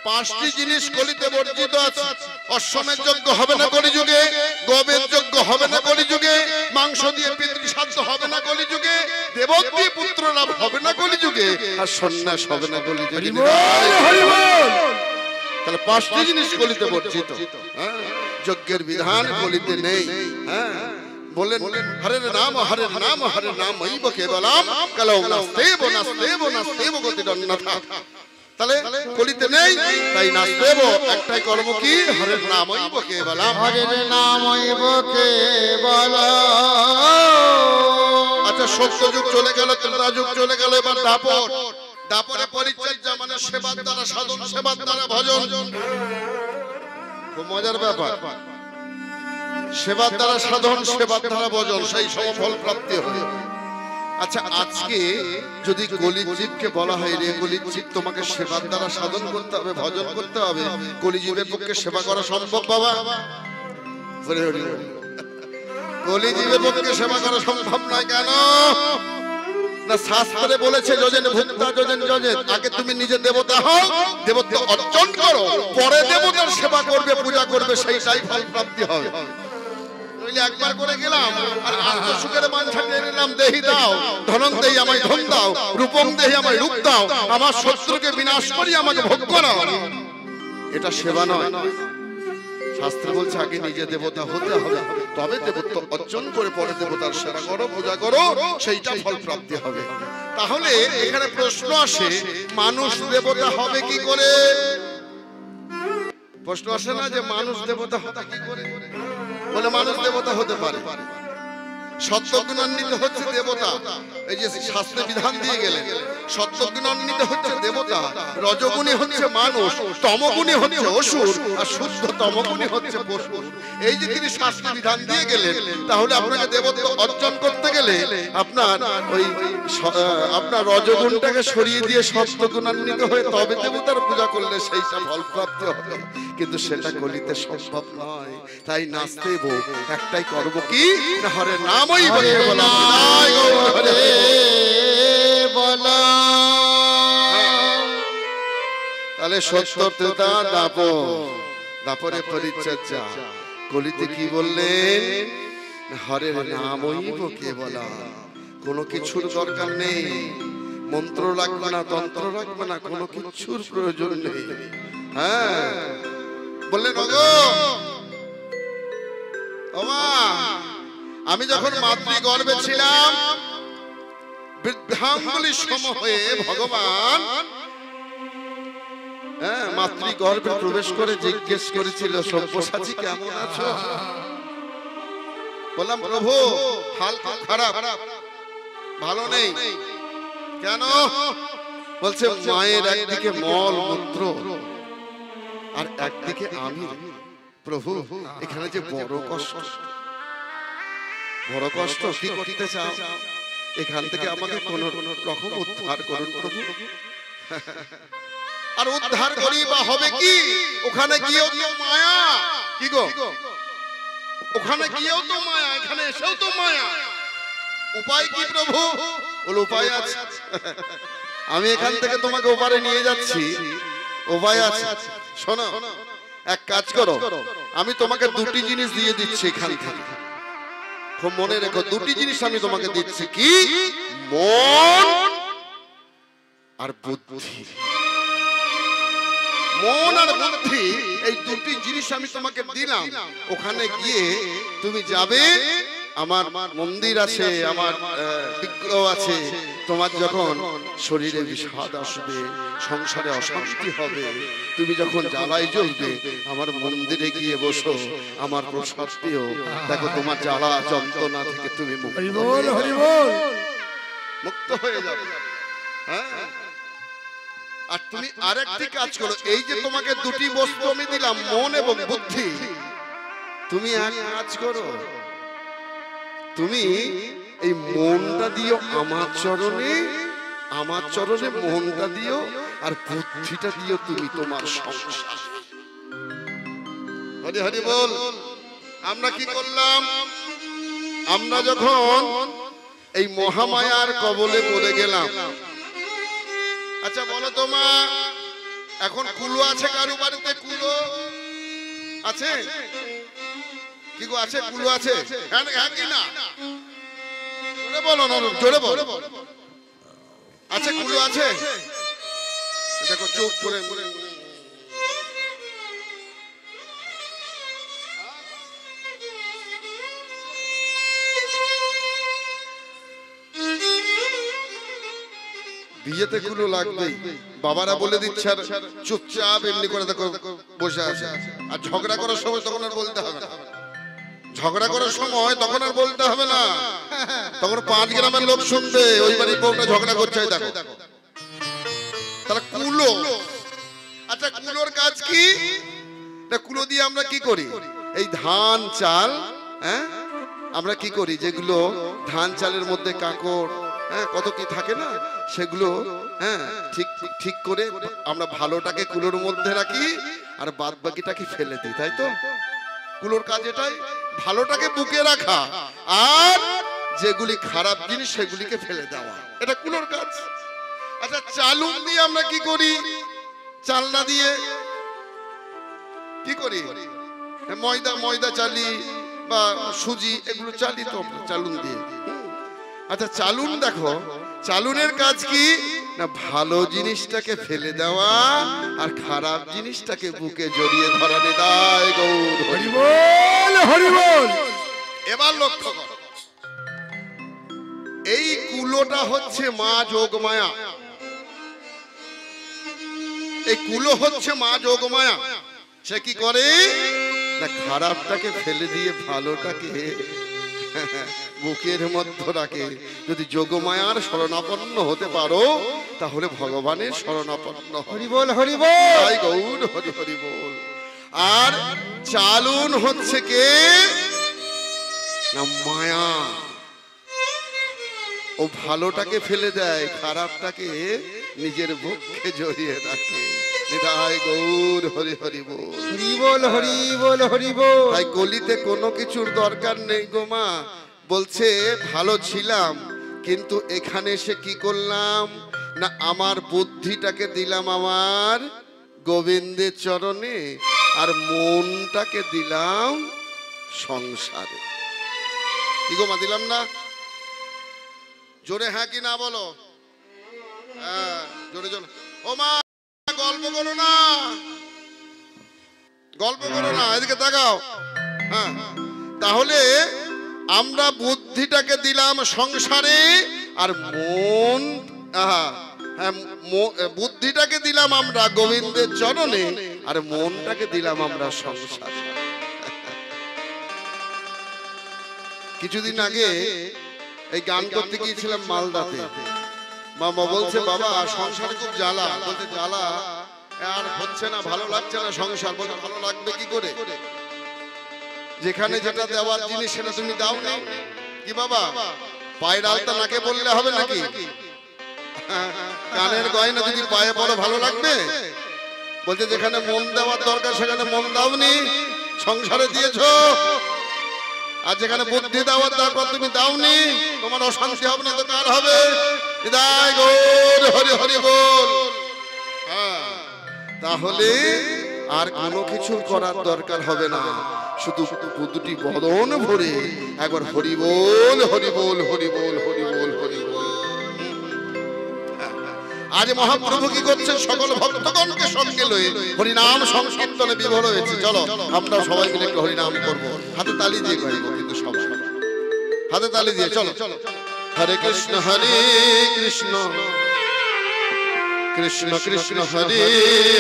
পাঁচটি জিনিস কলিতে বর্জিত আছে। অশ্বমের যজ্ঞ হবে না কলিযুগে, গোবের যজ্ঞ হবে না কলিযুগে, মাংস দিয়ে পিতৃশ্রাদ্ধ হবে না কলিযুগে, দেবত্রী পুত্র লাভ হবে না কলিযুগে, আর সন্ন্যাস হবে না কলিযুগে। তাহলে পাঁচটি জিনিস কলিতে বর্জিত। যজ্ঞের বিধান কলিতে নেই। বলেন হরের নাম হরের নাম হরের নাম মইব কেবলম কালো নাস্তেব নাস্তেব নাস্তেব গতিরন্যথা। তাহলে কলিতে নেই, তাই নাস্তেব একটাই কর্ম কি, হরের নাম মইব কেবলম, হরের নাম মইব কেবলম। আচ্ছা, সত্যযুগ চলে গেল, ত্রেতা যুগ চলে গেল, এবার দাপর। দাপরে পরিচর্যা মানে সেবার দ্বারা সাধন, সেবার দ্বারা ভজন। খুব মজার ব্যাপার, সেবার দ্বারা সাধন, সেবার দ্বারা ভজন, সেই সমফল প্রাপ্তি হবে। আচ্ছা, আজকে যদি কলিজীবকে বলা হয়, রে কলিজীব তোমাকে সেবার দ্বারা সাধন করতে হবে, ভজন করতে হবে, কলিজীবের পক্ষে সেবা করা সম্ভব বাবা? কলিজীবের পক্ষে সেবা করা সম্ভব নয়। কেন না, শাস্ত্রে বলেছে যোজেন ভুক্তা যোজেন যোজেন, আগে তুমি নিজে দেবতা হও, দেবত্ব অর্জন করো, পরে দেবতার সেবা করবে, পূজা করবে, সেইটাই ফল প্রাপ্তি হবে। একবার করে গেলাম আর আত্মসুখের মানসা নিয়ে নিলাম, দেহি দাও ধনং দেহি আমায় ধন দাও, রূপং দেহি আমায় রূপ দাও, আমার শত্রুকে বিনাশ করি আমাকে ভোগ করাও, এটা সেবা নয়। শাস্ত্র বলছে আগে নিজে দেবতা হতে হবে, তবে দেবত্ব অর্জন করে পরে দেবতার সেবা করো, পূজা করো, সেইটা ফল প্রাপ্তি হবে। তাহলে এখানে প্রশ্ন আসে, মানুষ দেবতা হবে কি করে? প্রশ্ন আসে না যে মানুষ দেবতা হবে কি করে? বলে মানুষ দেবতা হতে পারে। সত্যগুণান্বিত হচ্ছে দেবতা, এই যে শাস্ত্রে বিধান দিয়ে গেলেন, সত্যগুণান্বিত হচ্ছে দেবতা, রজগুণী হচ্ছে মানুষ, তমগুণী হচ্ছে অসুর, আর শুদ্ধ তমগুণী হচ্ছে পশু। এই যে তিনি শাস্ত্রে বিধান দিয়ে গেলেন, তাহলে আপনাকে দেবত্ব অর্জন করতে গেলে আপনার রজগুণটাকে সরিয়ে দিয়ে সত্যগুণান্বিত হয়ে তবে দেবতার পূজা করলে সেইটা ফল প্রাপ্তি হবে, কিন্তু সেটা কলিতে সম্ভব নয়। তাই নাস্তেব একটাই কর্ম কি, না হরের নাম তাহলে সত্য ত্রেতা দাপর, দাপরে পরিচর্যা। কলিতে কি বললেন, হরের নামই কেবলম, কোনো কিছুর দরকার নেই, মন্ত্র লাগবে না, তন্ত্র লাগবে না, কোনো কিছুর প্রয়োজন নেই। হ্যাঁ, বললেন ওগো ওমা, আমি যখন মাতৃগর্ভে ছিলাম, বৃদ্ধাঙ্গুলি সম হয়ে ভগবান মাতৃগর্ভে প্রবেশ করে জিজ্ঞেস করেছিল, সব্যসাচী কেমন আছো? বললাম প্রভু হাল খুব খারাপ, ভালো নেই। কেন? বলছে মায়ের একদিকে মল মূত্র আর একদিকে আমি। প্রভু এখানে যে বড় কষ্ট, বড় কষ্ট, কি করতে চাও? এখান থেকে আমাকে কোন রকম উদ্ধার করুন প্রভু। আর উদ্ধার করি বা হবে কি? ওখানে গিয়েও তো মায়া। কি গো, ওখানে গিয়েও তো মায়া, এখানে এসেও তো মায়া। উপায় কি প্রভু? বল উপায় আছে, আমি এখান থেকে তোমাকে ওপারে নিয়ে যাচ্ছি, উপায় আছে। শোনো, এক কাজ করো, আমি তোমাকে দুটি জিনিস দিয়ে দিচ্ছি এখান থেকে, খুব মনে রেখো, দুটি জিনিস আমি তোমাকে দিচ্ছি। কি? মন আর বুদ্ধি। মন আর বুদ্ধি, এই দুটি জিনিস আমি তোমাকে দিলাম। ওখানে গিয়ে তুমি যাবে, আমার মন্দির আছে, আমার বিগ্রহ আছে, তোমার যখন শরীরে বিষাদ আসবে, সংসারে অশান্তি হবে, তুমি যখন জ্বালায় জ্বলবে, আমার মন্দিরে গিয়ে বসো, আমার প্রসাদ পেও, দেখো তোমার জ্বালা যন্ত্রণা থেকে তুমি মুক্ত হয়ে যাবে। হ্যাঁ, আর তুমি আরেকটি কাজ করো, এই যে তোমাকে দুটি বস্তু আমি দিলাম, মন এবং বুদ্ধি, তুমি এক কাজ করো, তুমি এই মনটা দিও আমার চরণে, আমার চরণে মনটা দিও, আর বুদ্ধিটা দিও তুমি তোমার সংসার। হরি হরি বল। আমরা কি করলাম? আমরা যখন এই মহামায়ার কবলে পড়ে গেলাম, আচ্ছা বলো তো মা, এখন কুলো আছে কারু বাড়িতে? কুলো আছে কি গো? আছে কুলো আছে? হ্যাঁ কি না? জোরে বলো না, জোরে বলো। আছে কুলো আছে? দেখো চোখ করে বিয়েতে কুলো লাগবেই, বাবারা বলে দিচ্ছে। আর চুপচাপ এমনি করে দেখো বসে আছে। আর ঝগড়া করার সময় তখন আর বলতে হবে না। ঝগড়া করার সময় তখন আর বলতে হবে না, তখন 5 গ্রামের লোক শুনবে ওই বাড়ির বউটা ঝগড়া করছে। দেখো তাহলে কুলো। আচ্ছা কুলোর কাজ কি? কুলো দিয়ে আমরা কি করি? এই ধান চাল, হ্যাঁ আমরা কি করি? যেগুলো ধান চালের মধ্যে কাঁকড়, হ্যাঁ কত কি থাকে না, সেগুলো হ্যাঁ ঠিক ঠিক করে আমরা ভালোটাকে কুলোর মধ্যে রাখি আর বাদ বাকিটাকে ফেলে দিই, তাই তো? কুলোর কাজ এটাই, ভালোটাকে বুকে রাখা আর যেগুলি খারাপ জিনিস সেগুলিকে ফেলে দেওয়া, এটা কুলোর কাজ। আচ্ছা চালুন দিয়ে আমরা কি করি? চালনা দিয়ে কি করি? ময়দা চালি বা সুজি, এগুলো চালি তো চালুন দিয়ে। আচ্ছা চালুন, দেখো চালুনের কাজ কি না? ভালো জিনিসটাকে ফেলে দেওয়া আর খারাপ জিনিসটাকে বুকে জড়িয়ে ধরা। নিতাই গৌর হরি বল, হরি বল। এবার লক্ষ্য করো, এই কুলোটা হচ্ছে মা যোগমায়া। এই কুলো হচ্ছে মা যোগমায়া। সে কি করে না? খারাপটাকে ফেলে দিয়ে ভালোটাকে বুকের মধ্যে রাখে। যদি যোগমায়ার শরণাপন্ন হতে পারো তাহলে ভগবানের শরণাপন্ন। হরি বল, হরি বল, তাই গৌর হরি হরি বল। আর চালুন হচ্ছে কে না? মায়া। ও ভালোটাকে ফেলে দেয়, খারাপটাকে নিজের বুকে জড়িয়ে রাখে। নিতাই গৌর হরি হরি বল, হরি বল, হরি বল, হরি বল। তাই গলিতে কোনো কিছুর দরকার নেই গো মা। বলছে ভালো ছিলাম, কিন্তু এখানে এসে কি করলাম না? আমার বুদ্ধিটাকে দিলাম আমার গোবিন্দের চরণে আর মনটাকে দিলাম সংসারে। কি গো মা, দিলাম না? জোরে হ্যাঁ কি না বলো? হ্যাঁ জোরে জোরে। ও মা গল্প করো না, গল্প করো না, এদিকে তাকাও। হ্যাঁ তাহলে আমরা বুদ্ধিটাকে দিলাম সংসারে আর মন, বুদ্ধিটাকে দিলাম আমরা গোবিন্দের চরণে আর মনটাকে দিলাম আমরা সংসারে। কিছুদিন আগে এই গান করতে গিয়েছিলাম মালদাতে। মামা বলছে বাবা সংসারে খুব জ্বালা। বলতে জ্বালা আর হচ্ছে না, ভালো লাগছে না সংসার। বলতে ভালো লাগবে কি করে? যেখানে যেটা দেওয়ার জিনিস সেটা তুমি দাও না। কি বাবা পায়ের আলতা নাকে বললে হবে নাকি? কানের গয়না যদি পায়ে পড়ো ভালো লাগবে? বলতে যেখানে মন দেওয়ার দরকার সেখানে মন দাওনি, সংসারে দিয়েছো। আর যেখানে বুদ্ধি দেওয়ার দরকার তুমি দাওনি, তোমার অশান্তি হবে না তো কার হবে? হৃদয় গৌর হরি হরি বল। হ্যাঁ তাহলে আর কোনো কিছু করার দরকার হবে না, শুধু দুটি বদন ভরে একবার হরি বল, হরি বল, হরি বল, হরি বল, হরি বল। আজ মহাপ্রভু কি করছেন? সকল ভক্তগণকে সঙ্গে লয়ে হরিনাম সংকীর্তনে বিভোর হয়েছে। চলো আমরা সবাই মিলে একটু হরিনাম করবো। হাতে তালি দিয়ে গাইবো, কিন্তু সবাই হাতে তালি দিয়ে। চলো হরে কৃষ্ণ হরে কৃষ্ণ কৃষ্ণ কৃষ্ণ হরে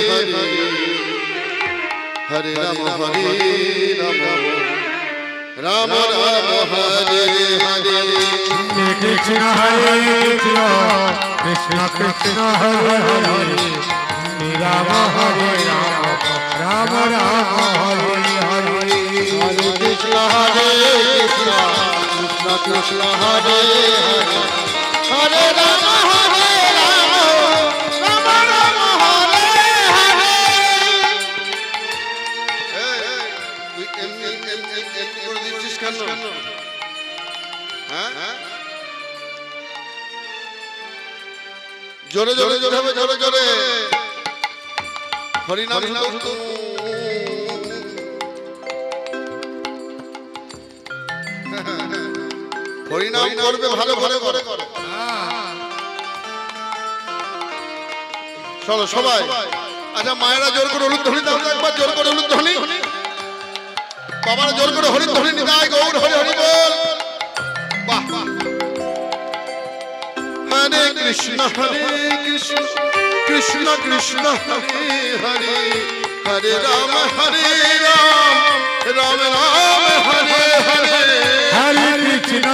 হরে, হরে রাম হরে রাম, রাম রাম হরে হরে। কৃষ্ণ হরে কৃষ্ণ কৃষ্ণ কৃষ্ণ হরে হরে, রাম হরে রাম, রাম রাম হরে হরে। হরে কৃষ্ণ হরে কৃষ্ণ কৃষ্ণ কৃষ্ণ হরে হরে, হরে রাম হরে রাম, রাম রাম হরে হরে। তুই এমনি করে দিচ্ছিস কেন? হ্যাঁ জোরে জোরে জোরে হবে, জোরে জোরে। হরিনাম হরিনাম করবে ভালো ভালো করে। চলো সবাই। আচ্ছা মায়েরা জোর করে উলুধ্বনি দাও, একবার জোর করে উলুধ্বনি। বাবারা জোর করে হরিধ্বনি নিদায় গৌর হরি হরি বল। বাহ বাহ। হরে কৃষ্ণ কৃষ্ণ কৃষ্ণ হরে হরে, হরে রাম রাম রাম হরে হরে। হরে কৃষ্ণ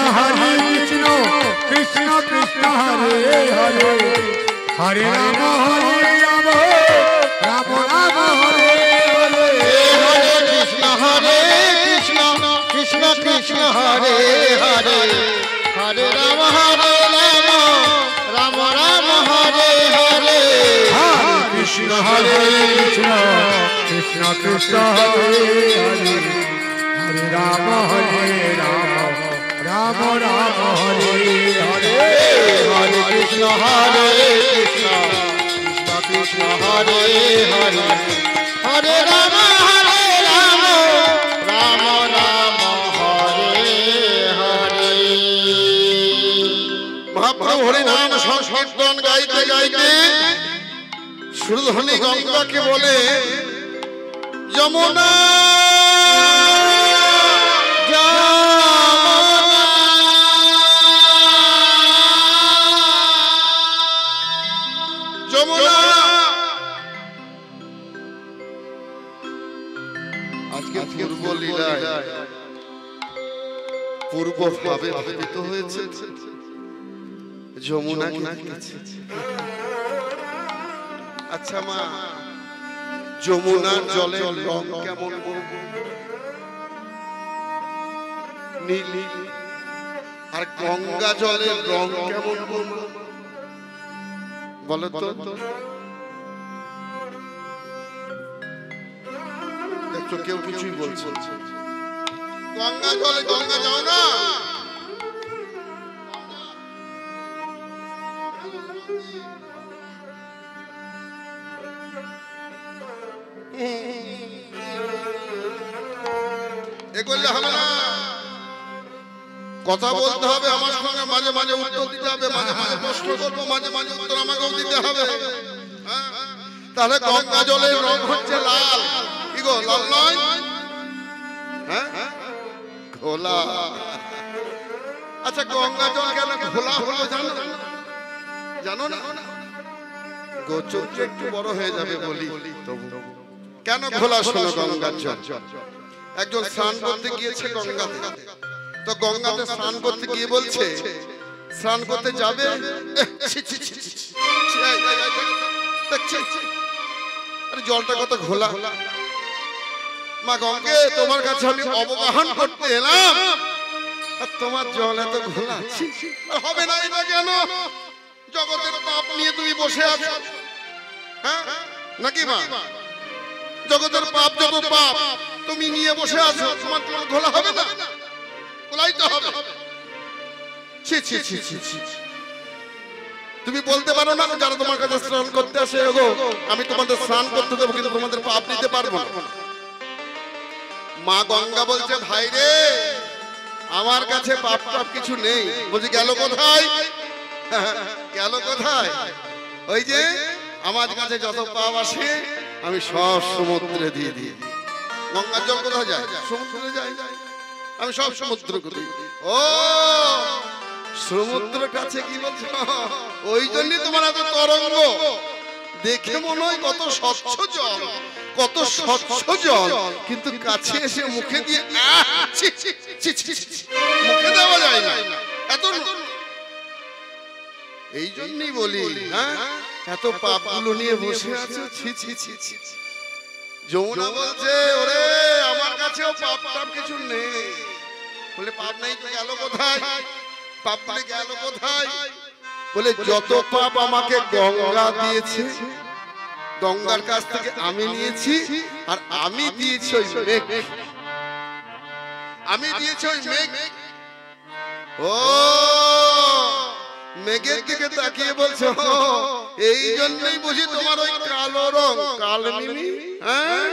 কৃষ্ণ কৃষ্ণ হরে হরে, হরে রাম রাম রাম হরে হরে। হরে কৃষ্ণ কৃষ্ণ কৃষ্ণ হরে হরে, হরে রাম রাম রাম হরে হরে। কৃষ্ণ কৃষ্ণ কৃষ্ণ হরে হরে, হরে রাম রাম রাম হরে হরে। হরে কৃষ্ণ কৃষ্ণ কৃষ্ণ হরে হরে, হরে রাম রাম রাম হরে হরে। মহাপ্রভু হরি নাম সংকীর্তন গাইতে গাইতে সুরধ্বনি গঙ্গাকে বলে, যমুনা যমুনা। আজকে পূর্ব লীলায় পূর্ব ভাবে ভাবিত হয়েছে যমুনা। আচ্ছা মা, যমুনার জলের রং কেমন? নীল। আর গঙ্গা জলের রং কেমন বলো তো? দেখছো কেউ কিছুই বলছে। গঙ্গা জলে গঙ্গা যাও না, এ করলে হবে না। কথা বলতে হবে আমার সঙ্গে, মাঝে মাঝে উত্তর দিতে হবে, মাঝে মাঝে প্রশ্ন করবো, মাঝে মাঝে উত্তর আমাকেও দিতে হবে। তাহলে গঙ্গা জলের রং হচ্ছে লাল। কি গো, লাল নয়? হ্যাঁ, ঘোলা। আচ্ছা গঙ্গা জল কেন ঘোলা হলো জানো? জানো না? গোচরটা একটু বড় হয়ে যাবে বলি তবু। কেন ঘোলা? শোনো, গঙ্গার জল। একজন স্নান করতে গিয়েছে গঙ্গাতে, তো গঙ্গাতে স্নান করতে গিয়ে বলছে, স্নান করতে যাবে, আরে জলটা কত ঘোলা। মা গঙ্গে, তোমার কাছে আমি অবগাহন করতে এলাম, আর তোমার জল এত ঘোলা। হবে না এটা কেন? জগতের পাপ নিয়ে তুমি বসে আছো, হ্যাঁ নাকি মা? জগতের পাপ যত পাপ তুমি নিয়ে বসে আছো, তোমার ঘোলা হবে না? ঘোলাই তো হবে। তুমি বলতে পারো না যারা তোমার কাছে স্নান করতে আসে, গো আমি তোমাদের স্নান করতে দেবো, কিন্তু তোমাদের পাপ নিতে পারবো না। মা গঙ্গা বলছে, ভাই রে, আমার কাছে পাপ টাপ কিছু নেই। বলছি গেল কোথায়? গেল কোথায়? ওই যে আমার কাছে যত পাপ আসে আমি সব সমুদ্রে দিয়ে দিই। গঙ্গার জল কোথায় যায়? সমুদ্রে যায়। আমি সব সমুদ্র করি। ও সমুদ্র কাছে কি বলছো? ওই জন্যই তোমার এত তরঙ্গ। দেখে মনে হয় কত স্বচ্ছ জল, কত স্বচ্ছ জল, কিন্তু কাছে এসে মুখে দিয়ে মুখে দেওয়া যায় না। এত এই জন্যই বলি, হ্যাঁ, এত পাপগুলো নিয়ে বসে আছো। ছি ছি ছি ছি। যমুনা বলছে, ওরে আমার কাছেও পাপ টাপ কিছু নেই। বলে পাপ নেই তো গেল কোথায়? পাপ বলে গেল কোথায়? বলে যত পাপ আমাকে গঙ্গা দিয়েছে, গঙ্গার কাছ থেকে আমি নিয়েছি, আর আমি দিয়েছি ওই মেঘ। আমি দিয়েছি ওই মেঘ। ও মেঘের দিকে তাকিয়ে বলছো, এই জন্যই বুঝি তোমার ওই কালো রং কালমিনি, হ্যাঁ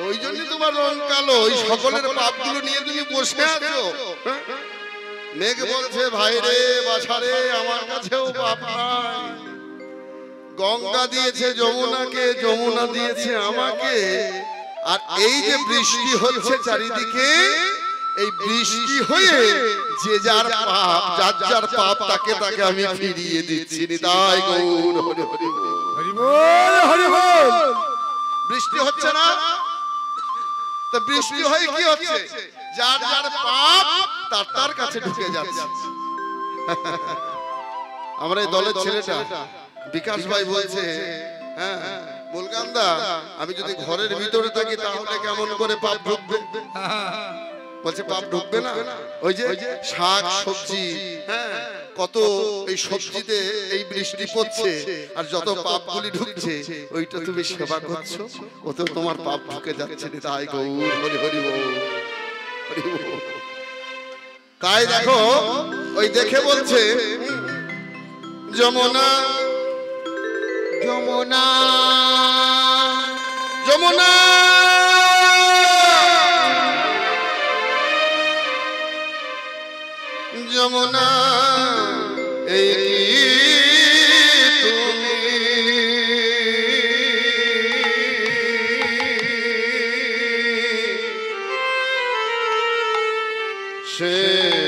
ওই জন্যই তোমার রং কালো। ওই সকলের পাপগুলো নিয়ে তুমি বসে আছো। মেঘ বলছে ভাই রে বাছা রে আমার কাছেও পাপ নাই। গঙ্গা দিয়েছে যমুনাকে, যমুনা দিয়েছে আমাকে। আর এই যে বৃষ্টি হচ্ছে চারিদিকে, এই বৃষ্টি হয়ে যে যার পাপ, যার যার পাপ তাকে তাকে আমি ফিরিয়ে দিচ্ছি। তাই গৌর হরি হরি বল, হরি বল, হরি বল। বৃষ্টি হচ্ছে না তো বৃষ্টি হয়ে কি হচ্ছে? যার যার পাপ তার তার কাছে ঢুকে যাচ্ছে। আমরা এই দলের ছেলেটা বিকাশ ভাই বলছে, হ্যাঁ বলকান্দা আমি যদি ঘরের ভিতরে থাকি তাহলে কেমন করে পাপ ঢুকবে? বলছে পাপ ঢুকবে না। ওই যে শাক সবজি, হ্যাঁ কত এই সবজিতে এই বৃষ্টি পড়ছে আর যত পাপগুলি ঢুকছে ওইটা তুমি সেবা করছো, ওতে তোমার পাপ ঢুকে যাচ্ছে। তাই গৌর হরি হরি বল, হরি বল। তাই দেখো ওই দেখে বলছে যমুনা যমুনা যমুনা যমুনা এই তুমি সেই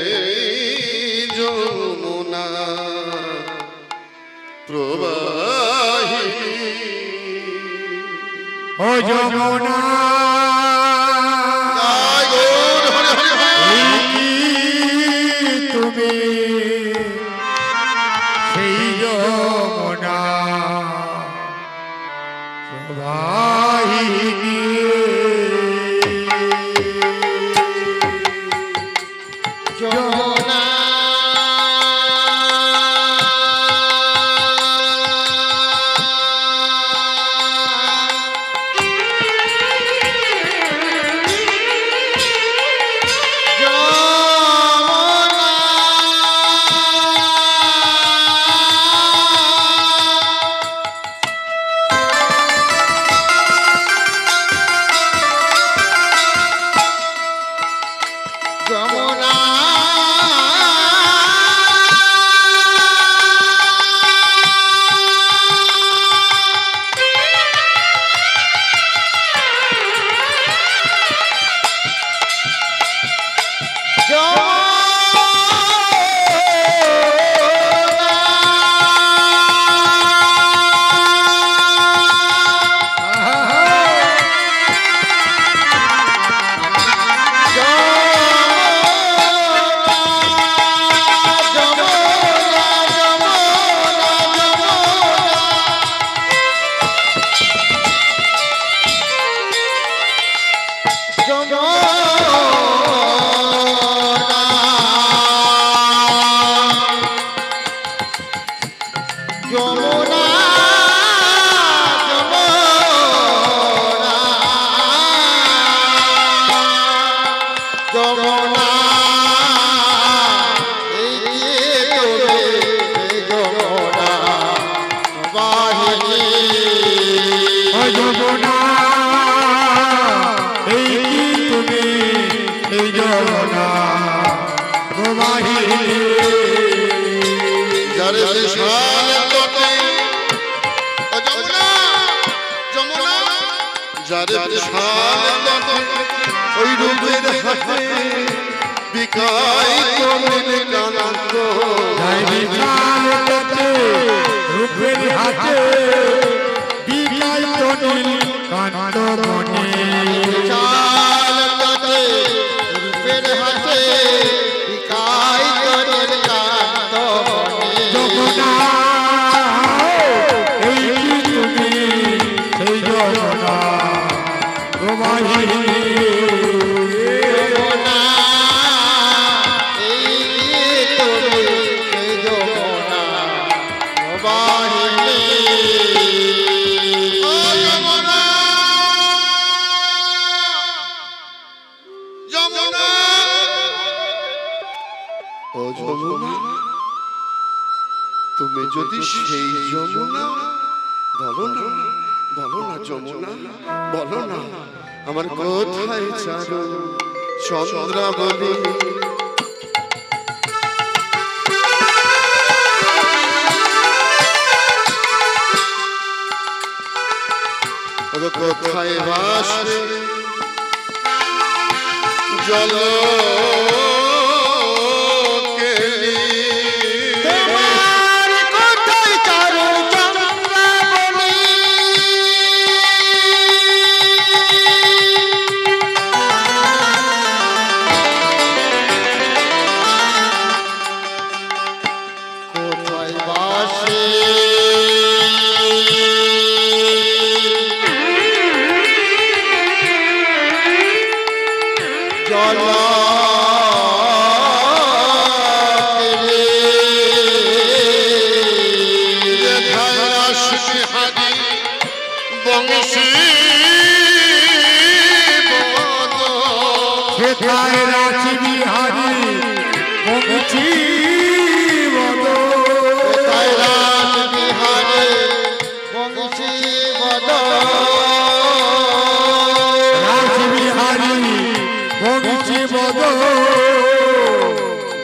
যমুনা প্রবাহিনী। ও যমুনা তুমি সেই যমুনা প্রবাহিনী। যমুনা ওই রূপের হাতে বিকাই তোমিল কান্ত, রূপের হাতে বিকাই তোমিল কান্ত মনে। রূপের হাতে বিকাই তোমিল কান্ত মনে। যমুনা এই তুমি সেই যমুনা প্রবাহিনী। তুমি তুমি যদি সেই যমুনা, বলো না, বলো না যমুনা, বলো না আমার কোথায় চারু চন্দ্রাবলী। কোথায় ভাসে জল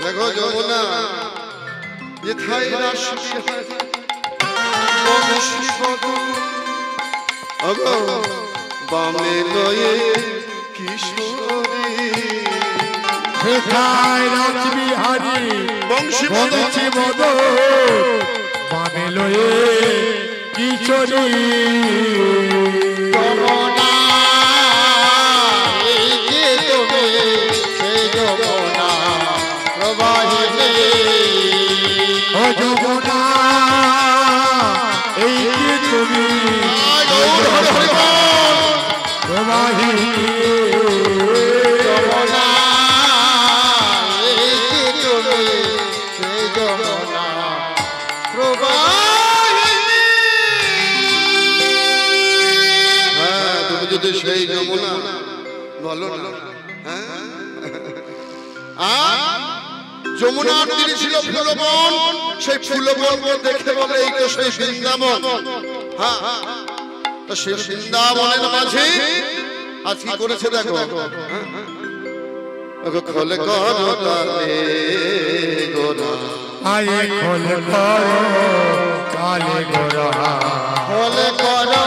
দেখো যমুনা যেথায় বামে লয়ে কিশোরী হেথায় রাজবিহারী বংশী বদ বামে লয়ে কিশোরী যমুনা এই যে তুমি সেই যমুনা প্রবাহিনী ও যমুনা এই যে তুমি প্রবাহিনী যমুনা এই যে তুমি সেই যমুনা প্রবাহিনী। হ্যাঁ তুমি যদি সেই যমুনা বলো না, হ্যাঁ যমুনার তীরে ছিল ফুলবন, সেই ফুলবনকে দেখে বলে এই তো সেই বৃন্দাবন। হ্যাঁ তো সেই বৃন্দাবনের মাঝে আজ কি করেছে দেখো, খোলে করো তালে গোরা, আয়ে খোল করো কালে গোরা, খোলে করো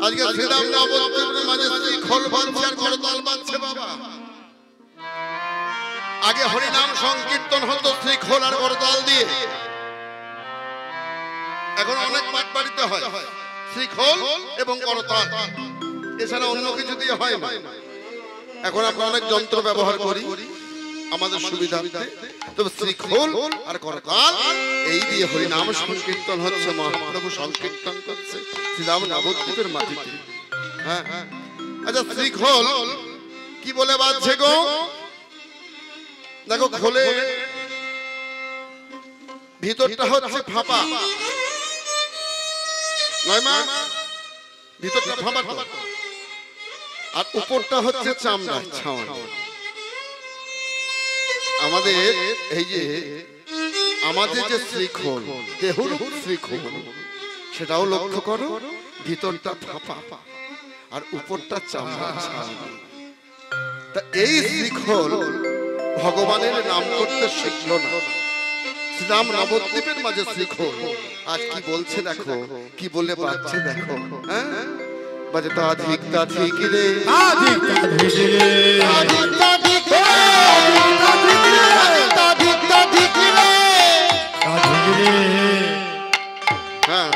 আজকে শ্রীরাম নবদ্বীপের মাঝে শ্রীখোল বাঁধছে আর করতাল বাঁধছে বাবা। আগে হরিনাম সংকীর্তন হতো শ্রীখোল আর করতাল দিয়ে, এখন অনেক মাঠ বাড়িতে হয় শ্রীখোল এবং করতাল, এছাড়া অন্য কিছু দিয়ে হয় না। এখন আমরা অনেক যন্ত্র ব্যবহার করি আমাদের সুবিধার্থে, তবে শ্রীখোল আর করতাল এই দিয়ে হরিনাম সংকীর্তন হচ্ছে, মহাপ্রভু সংকীর্তন করছে শ্রীরাম নবদ্বীপের মাটিতে। হ্যাঁ আচ্ছা শ্রীখোল কি বলে বাজছে গো? দেখো খোলে ভিতরটা হচ্ছে ফাঁপা নয় মা, ভিতরটা ফাঁপা তো, আর উপরটা হচ্ছে চামড়া ছাওয়ানো। আমাদের এই যে আমাদের যে শ্রীখোল, দেহরূপ শ্রীখোল, সেটাও লক্ষ্য করো, ভিতরটা ফাঁপা আর উপরটা চামড়া ছাওয়ানো। তা এই শ্রীখোল ভগবানের নাম করতে শিখল না, শ্রীরাম নবদ্বীপের মাঝে শ্রীখোল আজ কি বলছে দেখো, কি বলে পাচ্ছে দেখো, হ্যাঁ বাজে তা ধিক রে, আধিক আধিক রে, আধিক ধিক রে, আধিক ধিক রে, আধিক রে, হ্যাঁ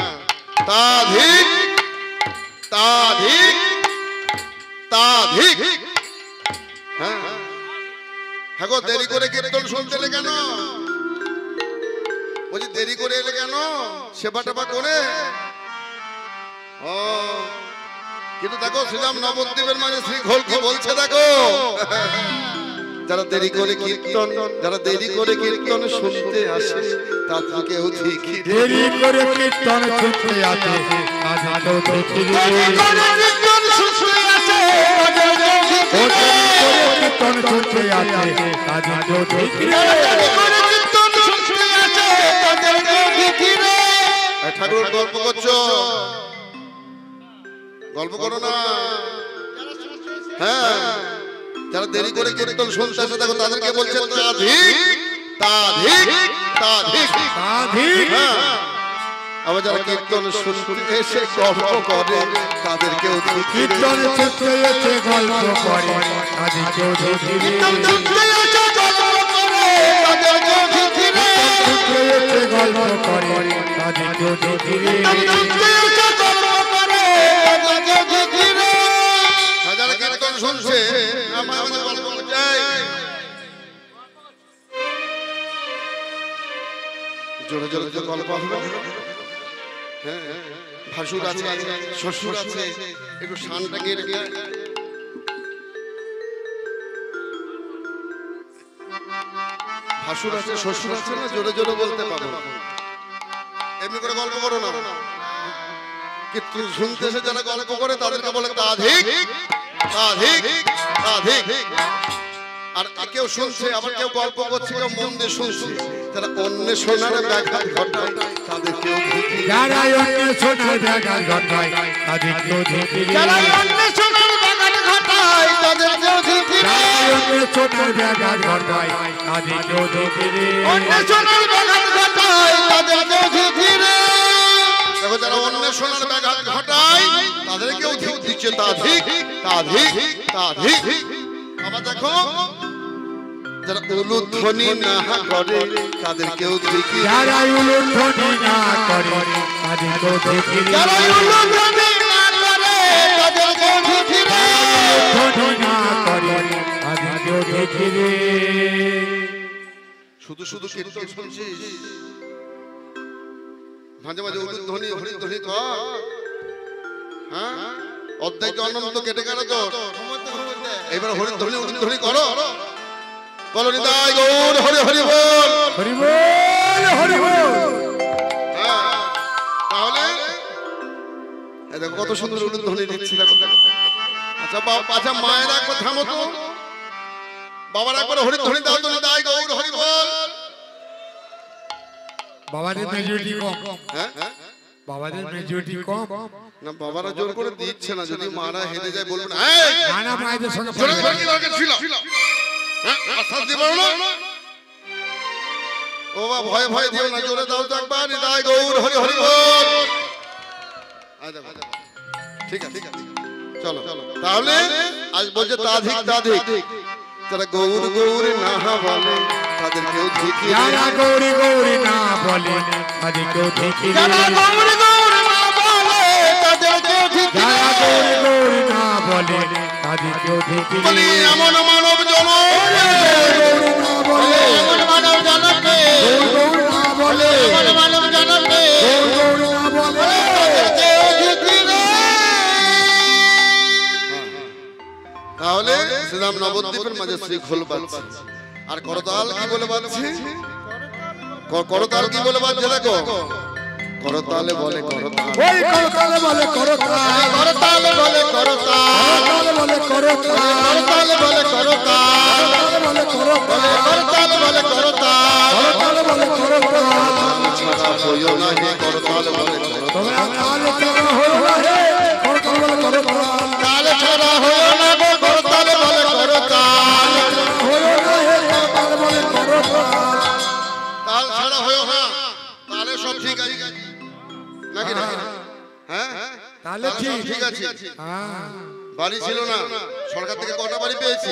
তাধিক তাধিক তাধিক, হ্যাঁ হ্যাঁ গো দেরি করে কীর্তন শুনতে এলে কেন? বলছি দেরি করে এলে কেন? সেবা টেবা করে। ও কিন্তু দেখো শ্রীরাম নবদ্বীপের মাঝে শ্রীখোল কি বলছে দেখো, যারা দেরি করে কীর্তন, যারা দেরি করে কীর্তন শুনতে আসে তাদের কেউ ঠিকই দেরি করে কীর্তন শুনতে আসে, আজ কেউ ঠিকই রে, কীর্তন শুনতে আসে, ও দেরি করে কীর্তন শুনতে আসে, আজ কেউ ঠিকই রে, ঠাকুর গল্প করছো, গল্প করো না। হ্যাঁ যারা দেরি করে কীর্তন শুনতে আসে দেখো তাদেরকে বলছে তাধিক তাধিক তাধিক আধিক, হ্যাঁ। আবার যারা কীর্তন শুনতে এসে গল্প করে তাদেরকেও কীর্তন শুনতে এসে গল্প করে, আজ কেউ ঠিকই রে, শুনতে এসে গল্প করে, আজ কেউ ঠিকই রে, যারা কীর্তন শুনছে আমাদের গল্প চাই, জোরে জোরে তো গল্প হবে। হ্যাঁ ভাসুর আছে, শ্বশুর আছে, একটু শানটাকে রেখে ভাসুর আছে শ্বশুর আছে না, জোরে জোরে বলতে পারো, এমনি করে গল্প করো না। কীর্তন শুনতে এসে যারা গল্প করে তাদেরকে বলে তাধিক তাধিক তাধিক। আর কেউ শুনছে আবার কেউ গল্প করছে, কেউ মন দিয়ে শুনছে, যারা অন্য শোনার ব্যাঘাত ঘটায় তাদেরকেও ঠিকই রে, যারা অন্য শোনার ব্যাঘাত ঘটায়, আজ কেউ ঠিকই রে, যারা অন্য শোনার ব্যাঘাত ঘটায় তাদেরকেও ঠিকই রে, যারা অন্য শোনার ব্যাঘাত ঘটায়, আজ কেউ ঠিকই রে, অন্য শোনার ব্যাঘাত ঘটায় তাদেরকেও ঠিকই রে। দেখো যারা অন্য শোনার ব্যাঘাত ঘটায় তাদেরকেও ঠিক দিচ্ছে তাধিক তাধিক তাধিক। আবার দেখো যারা উলুধ্বনি না করে তাদেরকেও ঠিকই রে, যারা উলুধ্বনি না করে, আজ কেউ ঠিকই রে, যারা উলুধ্বনি না করে তাদেরকেও ঠিকই রে। উলুধ্বনি না করে, আজ কেউ ঠিকই রে, শুধু শুধু কীর্তন শুনছিস, মাঝে মাঝে উলুধ্বনি হরিধ্বনি কর। হ্যাঁ অর্ধেক অনন্ত কেটে গেল তো, এবার হরিধ্বনি উলুধ্বনি করো, বলো নিতাই গৌর হরি হরি বল। হরি বল, হরি বল, হ্যাঁ তাহলে এই দেখো কত সুন্দর উলুধ্বনি দিচ্ছি দেখো দেখো। আচ্ছা আচ্ছা মায়ের একবার থামো তো, বাবার একবার হরিধ্বনি দাও তো, নিতাই গৌর হরি বল। বাবাদের মেজরিটি কম, হ্যাঁ বাবাদের মেজরিটি কম, না বাবারা জোর করে দিচ্ছে না, যদি মারা হেরে যায় বলবেন নানা মায়েদের সঙ্গে জোরে জোরে কি দরকার ছিল? হ্যাঁ আশ্বাস দিতে পারো না? ও বাবা ভয় ভয় দিও না, জোরে দাও তো একবার, নিতাই গৌর হরি হরি বল। ঠিক আছে চলো তাহলে আজ বলছে তাধিক তাধিক, যারা গৌর গৌর না বলে তাদেরকেও ঠিকই রে, যারা গৌরী গৌরী না বলে, আজ কেউ ঠিকই রে, যারা গৌর গৌর না বলে তাদেরকেও ঠিকই রে। যারা গৌরী গৌরী না বলে, আজ কেউ ঠিকই রে, বলি এমন মানব জন, গৌরী না বলে, এমন মানব জনকে, গৌরী না বলে, এমন মানব জনকে গৌরী না বলে, তাদেরকেও ঠিকই রে। তাহলে শ্রীরাম নবদ্বীপের মাঝে শ্রীখোল বাজছে, আর করতাল কি বলে বাজছে? করতাল কি বলে বাজছে দেখো, করতালে বলে করতাল, ওই করতালে বলে করতাল, করতালে বলে করতাল, করতালে বলে করতাল, করতালে বলে করতাল, বলে করতাল, করতালে বলে করতাল, করতালে বলে করতাল। ছাড়া হইও না হে করতাল বলে করতাল, তোমরা কাল ছাড়া হইও না হে করতাল বলে করতাল, কাল ছাড়া হইও না গো করতাল বলে করতাল, হইও না হে করতাল বলে করতাল। তাল ছাড়া হইও না, তালে সব ঠিক আছে নাকি না? হ্যাঁ তাহলে তালে সব ঠিক আছে। হ্যাঁ বাড়ি ছিল না, সরকার থেকে কটা বাড়ি পেয়েছি?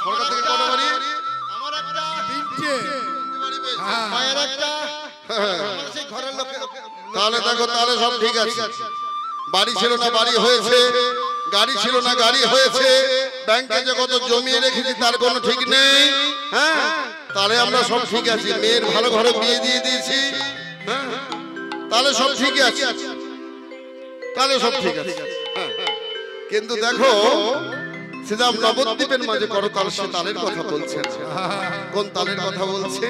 সরকার থেকে কটা বাড়ি? আমার একটা, তিনটে। বাড়ি পেয়েছি। হ্যাঁ। মায়ের একটা, আমার সেই ঘরের লোকে। তাহলে দেখো, তাহলে সব ঠিক আছে। বাড়ি ছিল না, বাড়ি হয়েছে। গাড়ি ছিল না, গাড়ি হয়েছে। ব্যাংকে যে কত জমিয়ে রেখেছি তার কোনো ঠিক নেই। হ্যাঁ, তাহলে আমরা সব ঠিক আছি। মেয়ের ভালো ঘরে বিয়ে দিয়ে দিয়েছি। হ্যাঁ, তাহলে সব ঠিক আছে, তাহলে সব ঠিক আছে। হ্যাঁ, কিন্তু দেখো শ্রীরাম নবদ্বীপের মাঝে করতাল, সে তালের কথা বলছেন। কোন তালের কথা বলছে?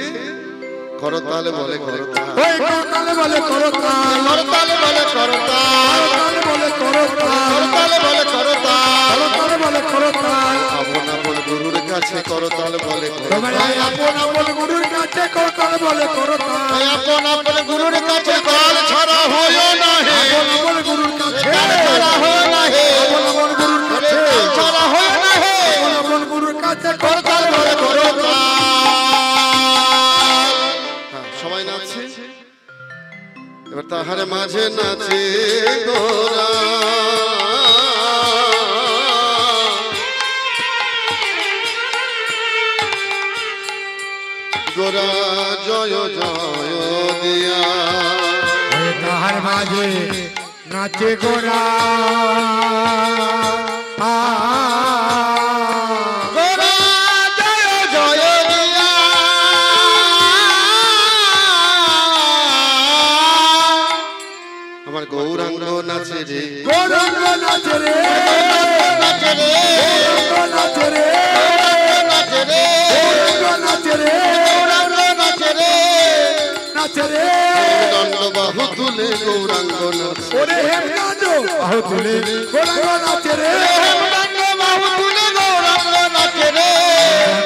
করতালে বলে করতাল, ওই করতালে বলে করতাল, করতালে বলে করতাল, করতালে বলে করতাল, করতালে বলে করতাল, করতালে বলে করতাল। আপন আপন গুরুর কাছে করতাল বলে তোমরা করতাল, আপন আপন গুরুর কাছে করতাল বলে করতাল, আপন আপন গুরুর কাছে তাল ছাড়া হইও না হে, আপন আপন গুরুর কাছে তাল ছাড়া হইও না হে, আপন আপন গুরুর কাছে তাল ছাড়া হইও না হে, আপন আপন গুরুর কাছে করতাল করতাল বলে বলে করতাল। করতাল। হ্যাঁ, সবাই নাচছে এবার, তাহার মাঝে নাচে গোরা, গোরা জয় জয় দিয়া, ওই তাহার মাঝে নাচে গোরা, গোরা জয় জয় দিয়া, আমার গৌরাঙ্গ নাচে রে, গৌরাঙ্গ নাচে রে, নাচে রে, গৌরাঙ্গ নাচে রে, নাচে রে, গৌরাঙ্গ নাচে রে, গৌরাঙ্গ নাচে রে, নাচে রে। দণ্ড বাহু তুলে গৌরাঙ্গ নাচে, ওরে হেমকাণ্ড বাহু তুলে গৌরাঙ্গ নাচে রে, দণ্ড বাহু তুলে গৌরাঙ্গ নাচে রে,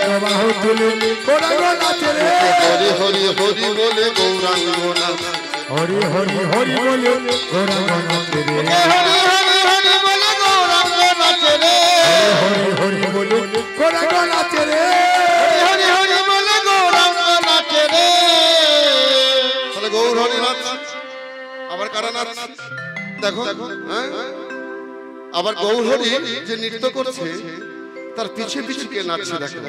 গৌরাঙ্গ বাহু তুলে গৌরাঙ্গ নাচে রে। হরি হরি হরি বলে গৌরাঙ্গ নাচে, হরি হরি হরি বলে গৌরাঙ্গ নাচে রে, হরি হরি হরি বলে গৌরাঙ্গ নাচে রে, হরি হরি বলে গৌরাঙ্গ নাচে রে। হরি হরি বলে গৌরাঙ্গ নাচে রে। তাহলে গৌর হরি নাচছে, আবার কারা নাচছে দেখো, হ্যাঁ, আবার গৌর হরি যে নৃত্য করছে তার পিছে পিছে কে নাচছে দেখো,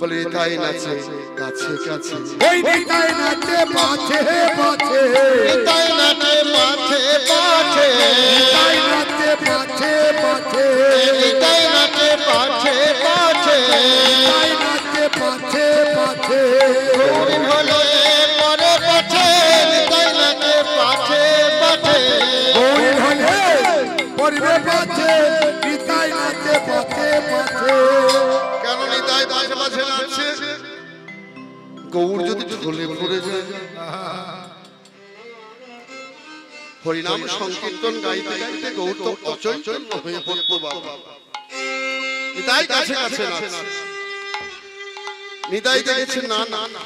বলে তাই নাচে কাছে কাছে, ওই নিতাই নাচে পাছে পাছে, তাই নাচে পাছে পাছে, নিতাই নাচে পাছে পাছে, তাই নাচে পাছে পাছে, নিতাই নাচে পাছে পাছে। গৌরী হলে পরে পাছে, তাই নাচে পাছে পাছে, গৌরী হলে পরিবে পাছে, নিতাই নাচে পাছে পাছে। কেন নিতাই পাশে পাশে নাচছে? গৌর যদি ঝোলে পড়ে যায়, হরিনাম সংকীর্তন গাইতে গাইতে গৌর তো অচৈতন্য হয়ে পড়তো বাবা। নিতাই কাছে কাছে নাচছে, নিতাই দেখেছে না না না,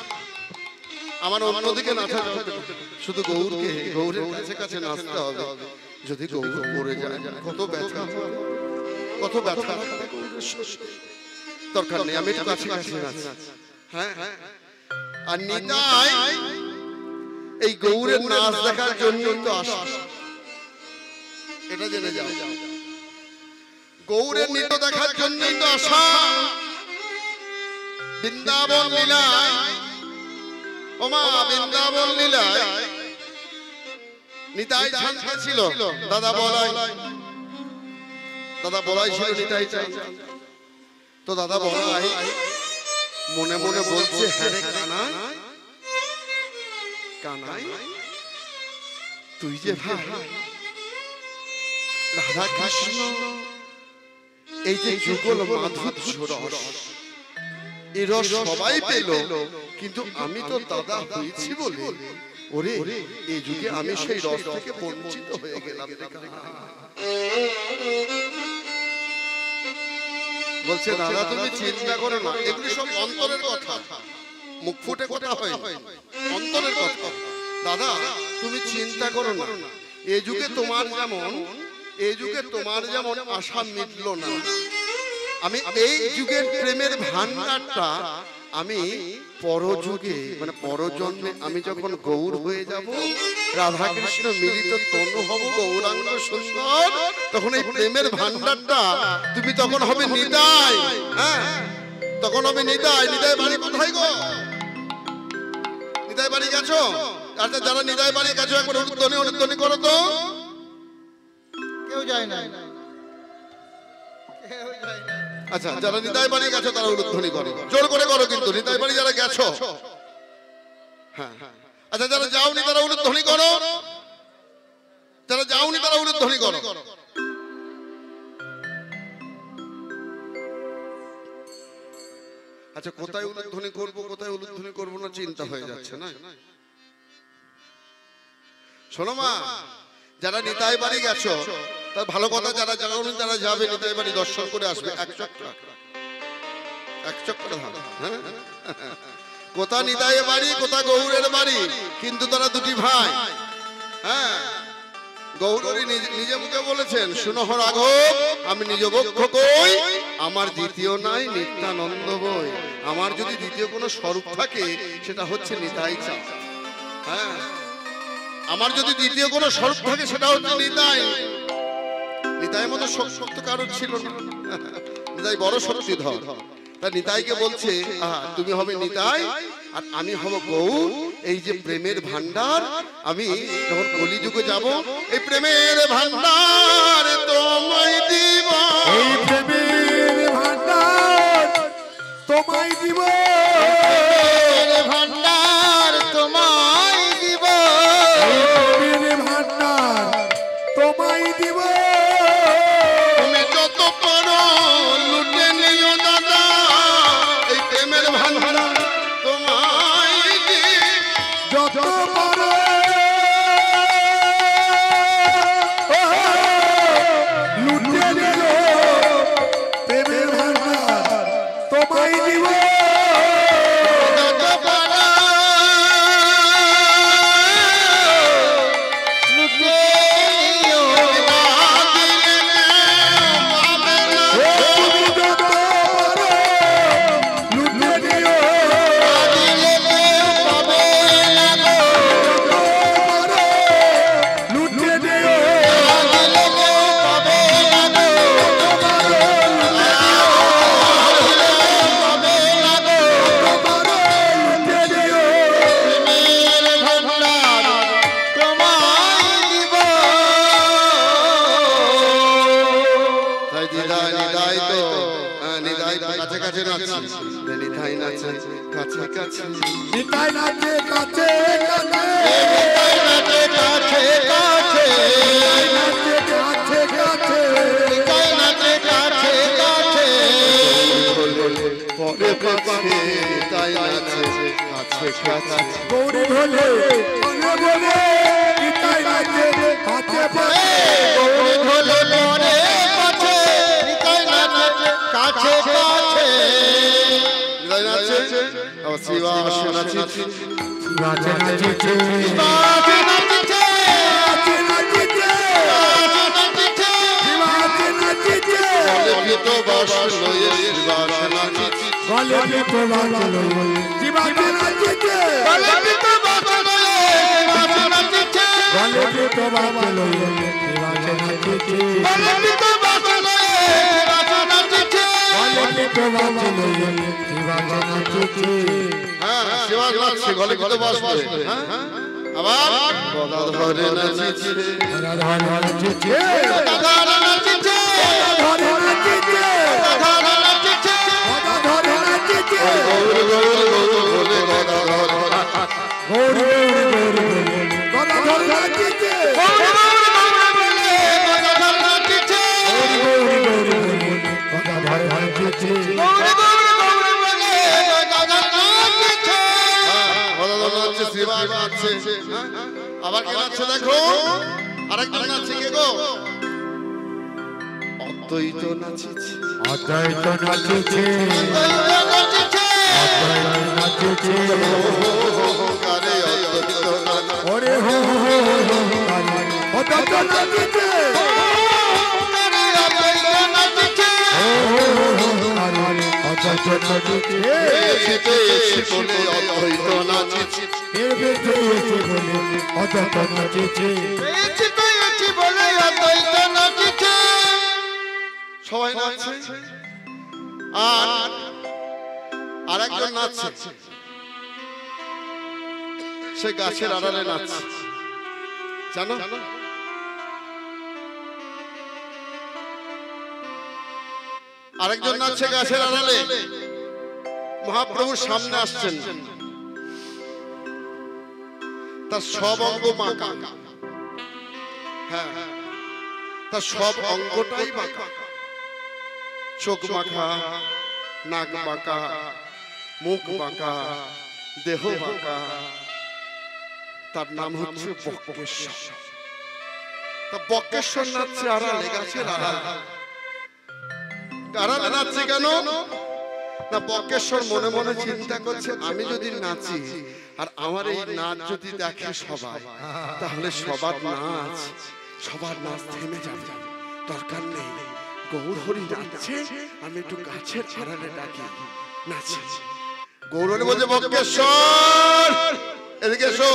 আমার অন্যদিকে নাচা যাবে না, শুধু গৌরকে গৌরের কাছে কাছে নাচতে হবে। যদি গৌর পড়ে যায় কত ব্যথা, কত ব্যথা। দরকার নেই, আমি একটু কাছে কাছে নাচি। হ্যাঁ, আর নিতাই এই গৌরের নাচ দেখার জন্য তো আসে, এটা জেনে যাও। গৌরের নৃত্য দেখার জন্যই তো আসা। বৃন্দাবন লীলায়, ওমা বৃন্দাবন লীলায় নিতাই শান্তি ছিল, দাদা বলাই, দাদা বলাই ছিল নিতাই চাই। তো দাদা বলাই মনে মনে বলছে, হ্যাঁ রে কানাই, কানাই তুই যে ভাই রাধা কৃষ্ণ, এই যে যুগল মাধুর্য রস, এই রস সবাই পেল, কিন্তু আমি তো দাদা হয়েছি বলে ওরে এই যুগে আমি সেই রস থেকে বঞ্চিত হয়ে গেলাম। বলছে দাদা তুমি চিন্তা করো না, এগুলি সব অন্তরের কথা, মুখ ফুটে কথা হয়, অন্তরের কথা। দাদা তুমি চিন্তা করো না, এই যুগে তোমার যেমন আশা মিটল না, আমি এই যুগের প্রেমের ভান্ডারটা আমি পরযুগে মানে পরজন্মে আমি যখন গৌর হয়ে যাব, রাধা কৃষ্ণ মিলিত তনু হব, গৌরাঙ্গ সুন্দর, তখন এই প্রেমের ভান্ডারটা তুমি তখন হবে নিতাই। হ্যাঁ তখন হবে নিতাই। নিতাই বাড়ি কোথায় গো? নিতাই বাড়ি গেছো? আচ্ছা যারা নিতাই বাড়ি গেছো একবার অনুধ্বনি করো তো। কেউ যায় না। আচ্ছা যারা নিতাই বাড়ি গেছো তারা অনুধ্বনি করো, জোর করে করো কিন্তু। নিতাই বাড়ি যারা গেছো, হ্যাঁ আচ্ছা যারা যাওনি তারা অনুধ্বনি করো, যারা যাওনি তারা অনুধ্বনি করো। আচ্ছা কোথায় উলুধ্বনি করব কোথায় উলুধ্বনি করব না চিন্তা হয়ে যাচ্ছে না। শোনো মা, যারা নিতাই বাড়ি গেছো তার ভালো কথা, যারা যাওনি তারা যাবে, নিতাই বাড়ি দর্শন করে আসবে। এক চক্কর হ্যাঁ, কোথা নিতাই বাড়ি কোথা গৌরের বাড়ি, কিন্তু তারা দুটি ভাই। হ্যাঁ গৌরী নিজে মুখে বলেছেন, শুনো রাঘব আমি নিজ বক্ষ কই, আমার দ্বিতীয় নাই নিত্যানন্দ বই। আমার যদি দ্বিতীয় কোনো স্বরূপ থাকে সেটা হচ্ছে নিতাই চাঁদ। হ্যাঁ আমার যদি দ্বিতীয় কোনো স্বরূপ থাকে সেটা হচ্ছে নিতাই। নিতাই মতো শক্ত কারণ ছিল না, নিতাই বড় শক্তিধর। তা নিতাইকে বলছে তুমি হবে নিতাই আর আমি হব গৌর। এই যে প্রেমের ভান্ডার আমি যখন কলিযুগে যাব, এই প্রেমের ভান্ডার তোমায় দিব, এই প্রেমের ভান্ডার তোমায় দিব, ভান্ডার তোমায় দিব, প্রেমের ভান্ডার তোমায় দিব। তুমি যত পারো লুটে নিও দাদা, এই প্রেমের ভান্ডার তোমায় দিব, যত পারো লুটে নিও, প্রেমের ভান্ডার তোমায় দিব। যত পারো লুটে নিও, না দিলে পাবে না, তুমি যত পারো লুটে নিও, দিলে পাবে না গো, লুটে নিও, দিলে পাবে না গো, পাবে না গো, লুটে নিও। প্রেমের ভান্ডার তোমায় দিব। তাই নিদাই নিদাই তো নিদাই তো কাছে কাছে নাচছে, নিদাই নাচে কাছে কাছে, নিতাই নাচে কাছে কাছে, নাচে কাছে কাছে, নাচে কাছে কাছে, নাচে কাছে কাছে, পরে পাছে নিদাই নাচে কাছে কাছে, গৌরী ঢোলে বলে বলে, নিতাই নাচে কাছে কাছে, গৌরী ঢোলে পরে পাছে, নিতাই নাচে কাছে কাছে, নিদাই নাচে ও শিবাস নাচে, নাচে নাচে, বাজে নাচছে, নাচে নাচে, নাচছে, নাচে নাচে, বলে তো বাস লয়ে শিবাস নাচে, গলে তো বাজলো, জীবাতে নাচে, বলে তো বাজলো, বাজে নাচছে, গলে তো বাজলো, জীবাতে নাচে, বলে তো বাজলো, বাজে নাচছে, গলে তো বাজলো, জীবাতে নাচে। হ্যাঁ শিবাস নাচছে গলে তো বাস করে, হ্যাঁ আবার গদা ধরে নাচছে, রাধা নাচে, রাধা নাচছে, রাধা নাচে, রাধা নাচছে, রাধা নাচে, গৌর গৌর গৌর বলে গদা ধরে, গৌরী গৌরী গদা ধরে নাচে, গৌর গৌর গৌর বলে রাধা নাচছে, গৌরী গৌরী গদা ধরে নাচে, গৌর গৌর গৌর বলে আবার কে নাচছে দেখো, আরেকজন নাচছে কে গো? অদ্বৈত নাচছে, অদ্বৈত নাচছে, অদ্বৈত নাচছে, অদ্বৈত নাচছে, আরে অদ্বৈত নাচছে, ওরে হো হো হো হো, অদ্বৈত নাচছে, আরে অদ্বৈত নাচছে, অদ্বৈত নাচছে, পেয়েছি পেয়েছি বলে অদ্বৈত নাচছে, পেয়েছি বলে অদ্বৈত নাচছে, পেয়েছি পেয়েছি বলে অদ্বৈত নাচছে। সবাই নাচছে। আর আরেকজন নাচছে, সে গাছের আড়ালে নাচছে, জানো? আরেকজন নাচছে গাছের আড়ালে, মহাপ্রভুর সামনে আসছেন, তার সব অঙ্গ বাঁকা, হ্যাঁ তার সব অঙ্গটাই বাঁকা, চোখ বাঁকা, নাক বাঁকা, মুখ বাঁকা, দেহ বাঁকা। তার নাম হচ্ছে বক্রেশ্বর। তা বক্রেশ্বর নাচছে আড়ালে, গাছের আড়ালে। আড়ালে নাচছে কেন না? বক্রেশ্বর মনে মনে চিন্তা করছে, আমি যদি নাচি আর আমার এই নাচ যদি দেখে সবাই, তাহলে সবার নাচ থেমে যাবে, দরকার নেই। গৌরহরি নাচছে, আমি একটু গাছের আড়ালে ডাকি, নাচি। গৌরহরি বলছে, বক্রেশ্বর এদিকে এসো,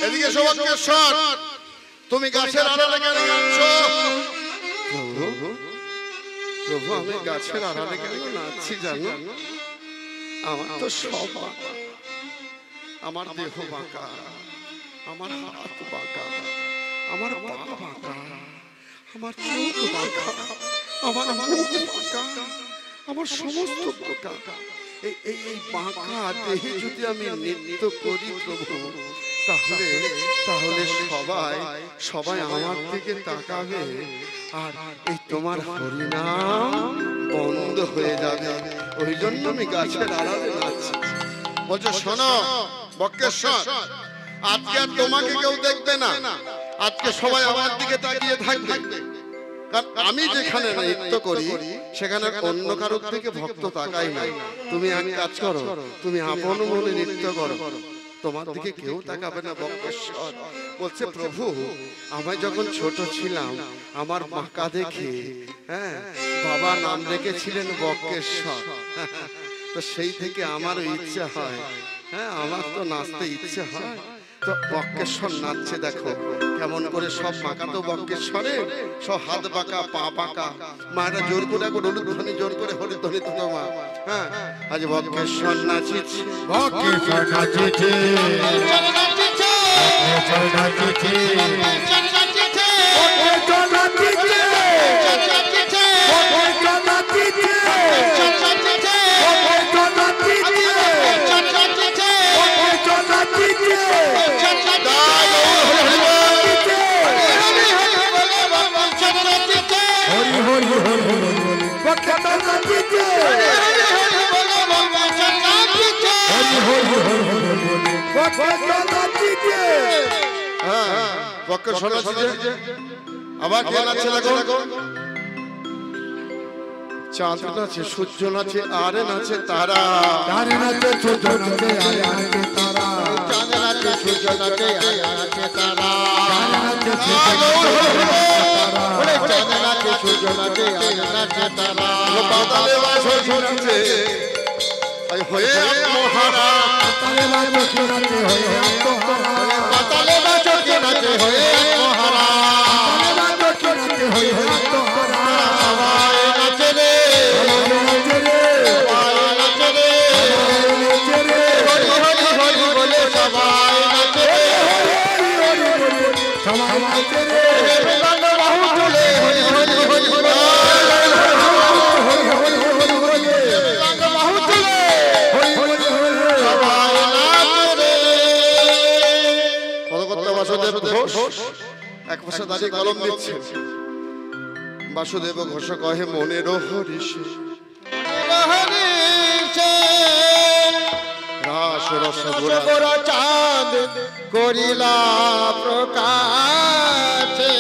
এদিকে এসো বক্রেশ্বর, তুমি গাছের আড়ালে কেন নাচছো? প্রভু আমি গাছের আড়ালে কেন নাচছি জানো? আমার তো সব বাঁকা, আমার দেহ বাঁকা, আমার হাত বাঁকা, আমার পা বাঁকা, আমার চোখ বাঁকা, আমার মুখ বাঁকা, আমার সমস্ত বাঁকা। এই বাঁকা দেহে যদি আমি নৃত্য করি প্রভু, তাহলে সবাই আমার দিকে তাকাবে, আর এই তোমার হরিনাম বন্ধ হয়ে যাবে। ওই জন্য আমি গাছের আড়ালে নাচছি। বলছো শোনো বক্রেশ্বর, আজকে আর তোমাকে কেউ দেখবে না, আজকে সবাই আমার দিকে তাকিয়ে থাকবে, কারণ আমি যেখানে নৃত্য করি সেখানে অন্য কারোর থেকে ভক্ত তাকাই না। তুমি এক কাজ করো, তুমি আপন মনে নৃত্য করো, তোমার দিকে কেউ তাকাবে না। বক্রেশ্বর বলছে, প্রভু আমায় যখন ছোট ছিলাম আমার বাঁকা দেখে বাবা নাম রেখেছিলেন বক্রেশ্বর, তো সেই থেকে আমারও ইচ্ছা হয়, আমার তো নাচতে ইচ্ছে হয়। তো বক্রেশ্বর নাচছে, দেখো কেমন করে সব বাঁকা, তো বক্রেশ্বরে সব হাত বাঁকা, পা বাঁকা। মায়েরা জোর করে এখন হলুধ্বনি জোর করে হলুধ্বনি তো মা, আজ বক্রেশ্বর নাচিছে, বক্রেশ্বর নাচছে, বক্রেশ্বর নাচছে, বক্রেশ্বর নাচছে, বক্রেশ্বর নাচছে, বক্রেশ্বর নাচছে, বক্রেশ্বর নাচছে, বক্রেশ্বর নাচছে, বক্রেশ্বর নাচছে, বক্রেশ্বর নাচছে, বক্রেশ্বর নাচছে, বক্রেশ্বর নাচছে, হরি হরি হরি হরি, বক্রেশ্বর নাচছে, হরি হরি হরি হরি, বক্রেশ্বর নাচছে। বক্রেশ্বর নাচছে। আবার কে নাচছে দেখো? চাঁদ নাচে, সূর্য নাচে, আরে নাচে তারা, তারে নাচে সূর্য নাচে, আরে নাচে তারা, চাঁদ নাচে, সূর্য নাচে, আরে নাচে তারা, তারে নাচে সূর্য নাচে, চাঁদ নাচে, সূর্য নাচে, আরে নাচে তারা, বাদলে বাঁশি নাচে, হয়ে মহারা, তারে নাচে নাচে হয়ে আত্মহারা, পাতালে বাঁশি নাচে, হয়ে মহারা, তারে নাচে নাচে হয়ে আত্মহারা, সবাই নাচে রে, নাচে রে, সবাই নাচে রে, নাচে রে, হরি হরি হরি বলে সবাই নাচে রে, হরি হরি হরি, সবাই নাচে রে, বেদান্ত বাহু তুলে হরি হরি হরি বলে, হরি হরি হরি হরি, বেদান্ত বাহু তুলে হরি হরি হরি, সবাই নাচে রে। পদকর্তা বাসুদেব ঘোষ এক পাশে দাঁড়িয়ে কলম দিচ্ছে। বাসুদেব ঘোষ কহে মনের হরিষে রাস রসগোরা চাঁদ করিলা প্রকাশে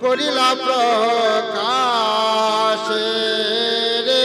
করিলা প্রকাশে রে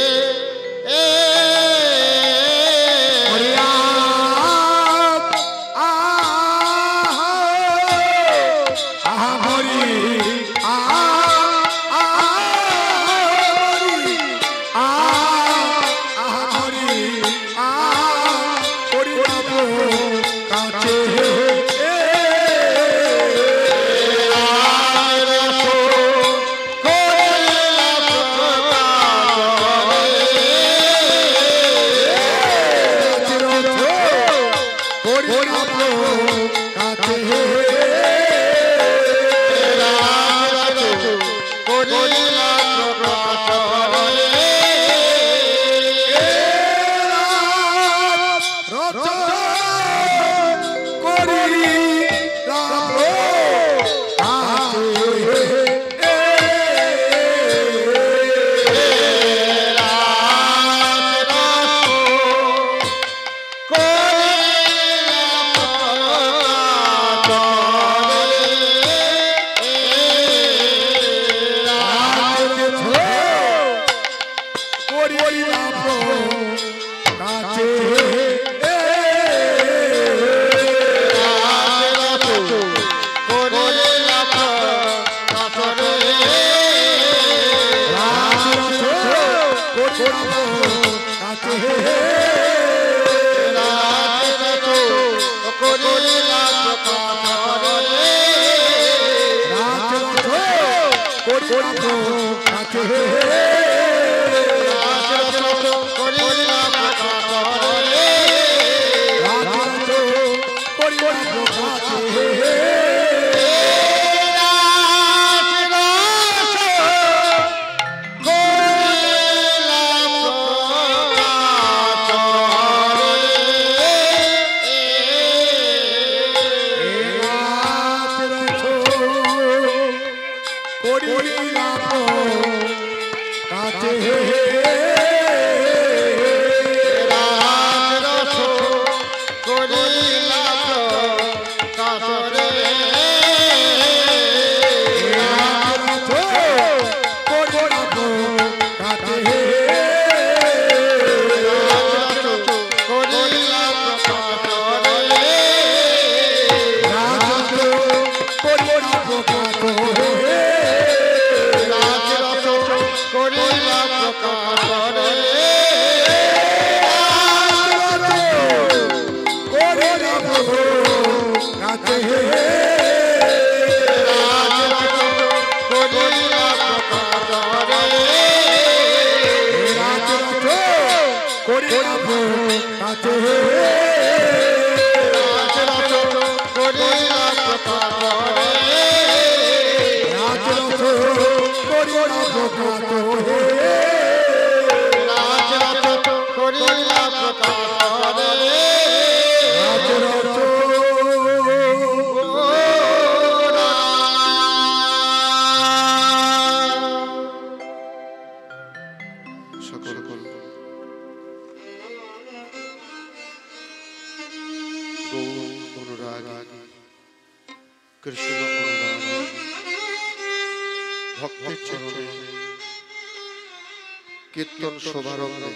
কীর্তন শোভারম্ভে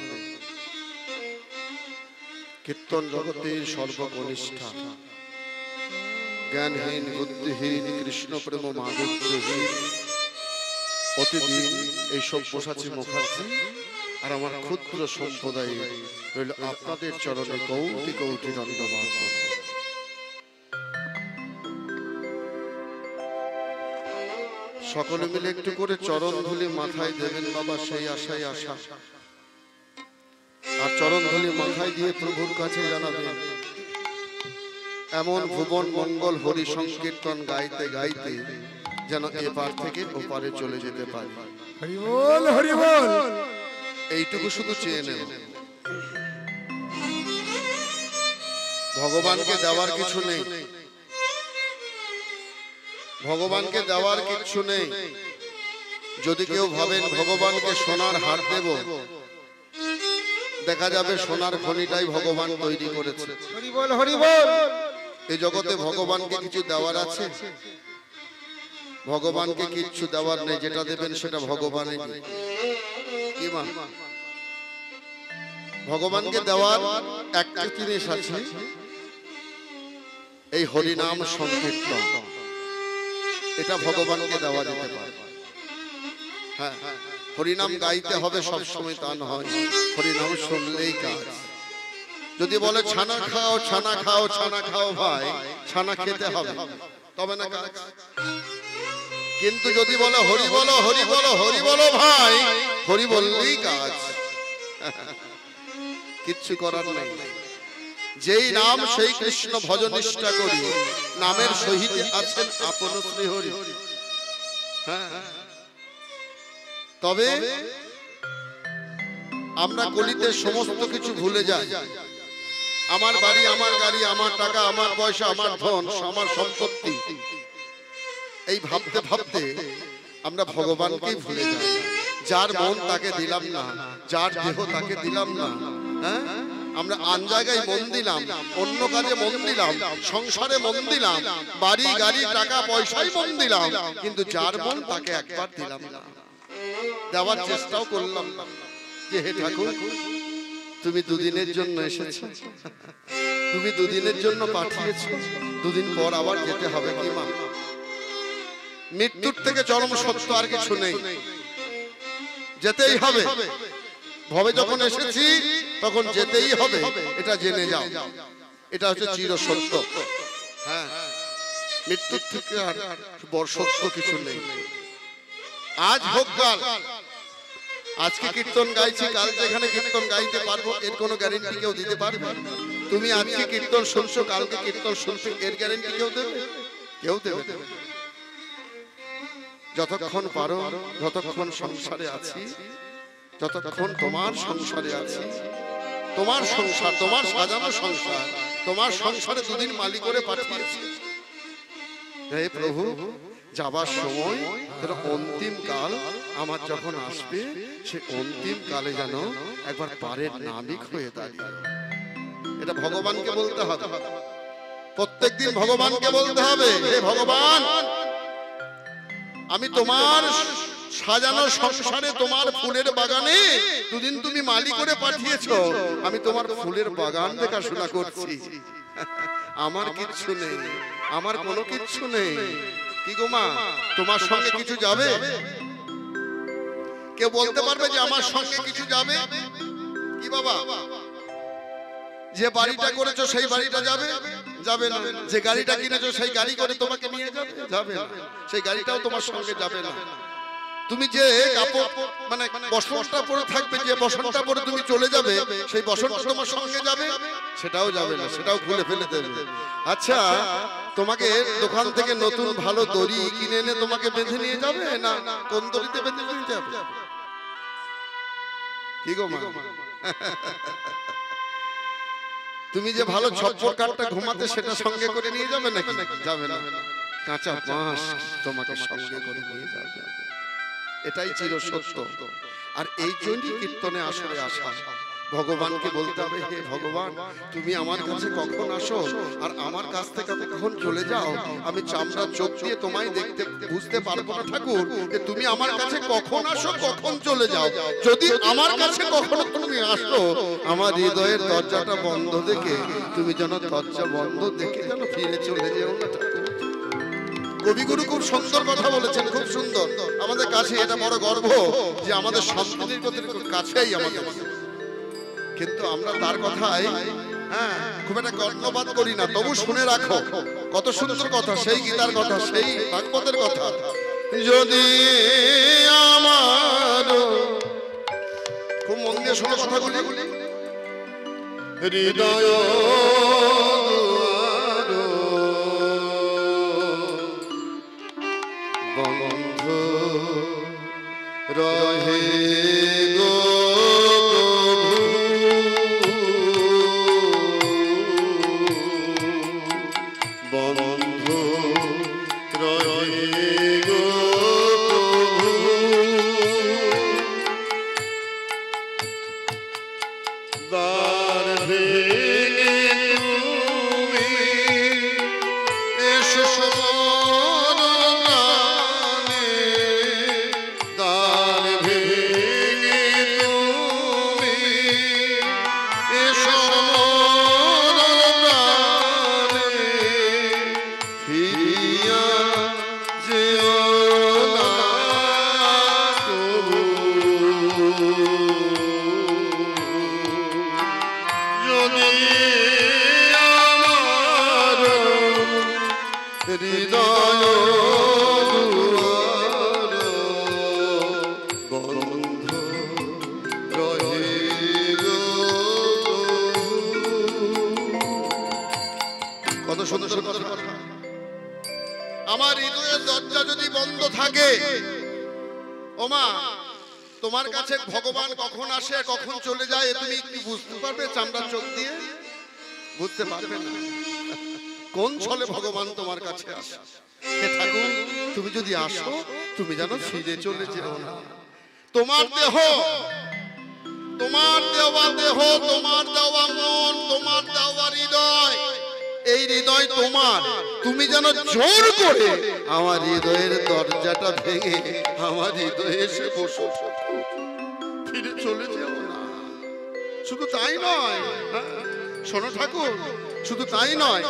কীর্তন জগতের সর্বকনিষ্ঠা জ্ঞানহীন বুদ্ধিহীন কৃষ্ণ প্রেম মাধুর্যহীন প্রতিদিন এই সব বসাচ্ছি মুখাচ্ছি আর আমার ক্ষুদ্র সম্প্রদায় রইল আপনাদের চরণে কৌটি কৌটি দণ্ডবাদ। সকলে মিলে একটু করে চরণ ধুলি মাথায় দেবেন বাবা, সেই আশায় আশা। আর চরণ ধুলি মাথায় দিয়ে প্রভুর কাছে জানাবেন এমন ভুবন মঙ্গল হরি সংকীর্তন গাইতে গাইতে যেন এপার থেকে ওপারে চলে যেতে পারি। হরি বল হরি বল। এইটুকু শুধু চেয়ে নেব। ভগবানকে দেওয়ার কিছু নেই, ভগবানকে দেওয়ার কিছু নেই। যদি কেউ ভাবেন ভগবানকে সোনার হার দেব, দেখা যাবে সোনার খনিটাই ভগবান তৈরি করেছে। হরি বল হরি বল। এই জগতে ভগবানকে কিছু দেওয়ার আছে? ভগবানকে কিচ্ছু দেওয়ার নেই, যেটা দেবেন সেটা ভগবানই কি মা। ভগবানকে দেওয়ার একটা জিনিস আছে, এই হরিনাম সংকীর্তন, এটা ভগবানকে দেওয়া যেতে পারে। হ্যাঁ, হরিনাম গাইতে হবে সব সময় তা নয়, হরিনাম শুনলেই কাজ। যদি বলে ছানা খাও ছানা খাও ছানা খাও ভাই, ছানা খেতে হবে তবে না কাজ। কিন্তু যদি বলে হরি বলো হরি বলো হরি বলো ভাই, হরি বললেই কাজ। কিচ্ছু করার নেই। যেই নাম সেই কৃষ্ণ ভজনিষ্ঠা করি, নামের সহিত আছেন আপন শ্রী হরি। হ্যাঁ, তবে আমরা কলিতে সমস্ত কিছু ভুলে যাই। আমার বাড়ি, আমার গাড়ি, আমার টাকা, আমার পয়সা, আমার ধন, আমার সম্পত্তি, এই ভাবতে ভাবতে আমরা ভগবানকেই ভুলে যাই। যার মন তাকে দিলাম না, যার দেহ তাকে দিলাম না। হ্যাঁ, আমরা আন জায়গায় মন দিলাম, অন্য কাজে মন দিলাম, সংসারে মন দিলাম, বাড়ি গাড়ি টাকা পয়সায় মন দিলাম, কিন্তু যার মন তাকে একবার দিলাম না, দেওয়ার চেষ্টাও করলাম না। যে হে ঠাকুর, তুমি দুদিনের জন্য এসেছো, তুমি দুদিনের জন্য পাঠিয়েছো, দুদিন পর আবার যেতে হবে কি মা। মৃত্যুর থেকে চরম সত্য আর কিছু নেই, যেতেই হবে। ভবে যখন এসেছি তখন যেতেই হবে, এটা জেনে যাও। এটা হচ্ছে চির সত্য। হ্যাঁ, মৃত্যুর থেকে আর বড় সত্য কিছু নেই। আজ হোক কাল, আজকে কীর্তন গাইছি, কাল যেখানে কীর্তন গাইতে পারবো এর কোনো গ্যারেন্টি কেউ দিতে পারবে? তুমি আজকে কীর্তন শুনছো, কালকে কীর্তন শুনছো, এর গ্যারেন্টি কেউ দেবে? কেউ দেবে? যতক্ষণ পারো, যতক্ষণ সংসারে আছি, যতক্ষণ তোমার সংসারে আছি, তোমার সংসার, তোমার সাজানো সংসার, তোমার সংসারে দুদিন মালি করে পাঠিয়েছি। হে প্রভু, যাবার সময় অন্তিম কাল আমার যখন আসবে, সে অন্তিম কালে যেন একবার পারের নাবিক হয়ে দাঁড়িয়ে। এটা ভগবানকে বলতে হবে, প্রত্যেকদিন ভগবানকে বলতে হবে, হে ভগবান, আমি তোমার সাজানো সংসারে, তোমার ফুলের বাগানে দুদিন তুমি মালি করে পাঠিয়েছো, আমি তোমার ফুলের বাগান দেখাশোনা করছি। আমার কিচ্ছু নেই, আমার কোনো কিচ্ছু নেই। কি গো মা, তোমার সঙ্গে কিছু যাবে? কেউ বলতে পারবে যে আমার সঙ্গে কিছু যাবে? কি বাবা, যে বাড়িটা করেছো সেই বাড়িটা যাবে? যাবে না। যে গাড়িটা কিনেছো সেই গাড়ি করে তোমাকে নিয়ে যাবে? যাবে না। সেই গাড়িটাও তোমার সঙ্গে যাবে না। তুমি যে কাপড় মানে বসনটা পরে থাকবে, যে বসনটা পরে তুমি চলে যাবে, সেই বসনটা তোমার সঙ্গে যাবে? সেটাও যাবে না, সেটাও খুলে ফেলে দেবে। আচ্ছা, তোমাকে দোকান থেকে নতুন ভালো দড়ি কিনে এনে তোমাকে বেঁধে নিয়ে যাবে না কোন দড়িতে বেঁধে নিয়ে যাবে? কি গো মা, তুমি যে ভালো ছপ্পর কাঠটা ঘুমাতে সেটা সঙ্গে করে নিয়ে যাবে নাকি? যাবে না। কাঁচা বাঁশ তোমাকে সঙ্গে করে নিয়ে যাবে। এটাই চির সত্য। আর এই জন্যই কীর্তনে আসরে আসা। ভগবানকে বলতে হবে, হে ভগবান, তুমি আমার কাছে কখন আসো আর আমার কাছ থেকে কখন চলে যাও, আমি চামড়া চোখ দিয়ে তোমায় দেখতে বুঝতে পারবো না ঠাকুর, যে তুমি আমার কাছে কখন আসো কখন চলে যাও। যদি আমার কাছে কখনো তুমি আসো, আমার হৃদয়ের দরজাটা বন্ধ দেখে তুমি যেন দরজা বন্ধ দেখে যেন ফিরে চলে যেও না ঠাকুর। কবিগুরু খুব সুন্দর কথা বলেছেন, খুব সুন্দর। আমাদের কাছে এটা বড় গর্ব যে আমাদের সংস্কৃতির কাছেই আমাদের, কিন্তু আমরা তার কথাই খুব একটা কর্ণপাত করি না। তবু শুনে রাখো কত সুন্দর কথা, সেই গীতার কথা, সেই ভাগবতের কথা। যদি আমার, খুব মন দিয়ে শোনো কথাগুলি, হৃদয় বন্ধু রহে গো, বন্ধু রহে গো, এসো মন প্রাণে, দ্বার ভেঙে তুমি এসো মন প্রাণে, ফিরিয়া যেও না কভু। যদি আমার হৃদয় দুয়ার বন্ধ রহে গো। কত সুন্দর সুন্দর কথা। আমার হৃদয়ের দরজা যদি বন্ধ থাকে, ওমা তোমার কাছে ভগবান কখন আসে কখন চলে যায় এ তুমি কি বুঝতে পারবে? চামড়ার চোখ দিয়ে বুঝতে পারবে না। কোন ছলে ভগবান তোমার কাছে আসে? হে ঠাকুর, তুমি যদি আসো তুমি যেন ফিরে চলে যেও না। তোমার দেহ, তোমার দেওয়া দেহ, তোমার দেওয়া মন, তোমার দেওয়া হৃদয়, এই হৃদয় তোমার। তুমি যেন জোর করে আমার হৃদয়ের দরজাটা ভেঙে আমার হৃদয়ে এসে বসো, ফিরে চলে যেও না। শুধু তাই নয়, শোনো ঠাকুর, শুধু তাই নয়,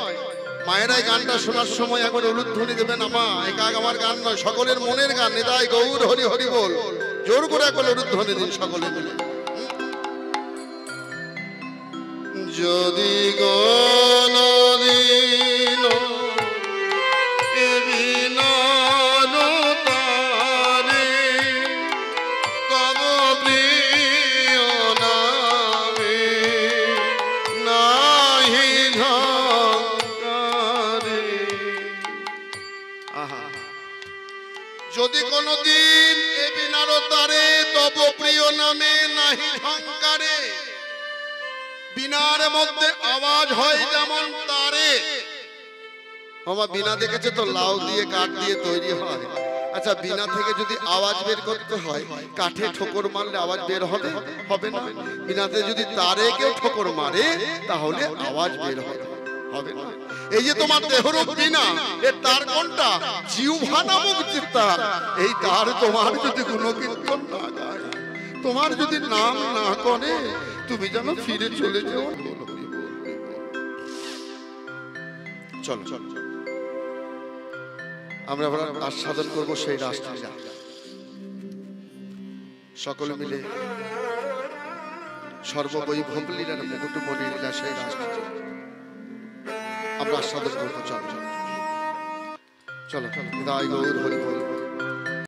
মায়েরাই গানটা শোনার সময় একবার উলুধ্বনি দেবেন। একা আমার গান নয়, সকলের মনের গান। নিতাই গৌর হরি হরি বল, জোর করে একবার উলুধ্বনি দিন সকলে মিলে। যদি গণদিন তারে তব প্রিয় নামে নাহি ঝঙ্কারে। আহা, যদি কোনদিন এ বিনার তারে তব প্রিয় নামে নাহি ঝঙ্কারে। বিনার মধ্যে আওয়াজ হয় যেমন তারে। আমার বিনা দেখেছে তো লাউ দিয়ে কাঠ দিয়ে তৈরি হয়। আচ্ছা, বিনা থেকে যদি আওয়াজ বের করতে হয়, কাঠে ঠোকর মারলে আওয়াজ বের হবে? হবে না। বিনাতে যদি তারে কেউ ঠোকর মারে তাহলে আওয়াজ বের হবে? হবে না। এই যে তোমার দেহরূপ বিনা, এর তার কোনটা? জিহ্বা নামক যে তার। এই তার তোমার যদি গুণকীর্তন না গায়, তোমার যদি নাম না করে, তুমি যেন ফিরে চলে যাও। চলো চলো আমরা আস্বাদন করবো সেই রাসলীলা। সকলে মিলে সর্ববৈভব লীলার মুকুটমণি লীলা, সেই রাসলীলা আমরা আস্বাদন করবো। চলো চলো চলো, হৃদয় গৌর হরি।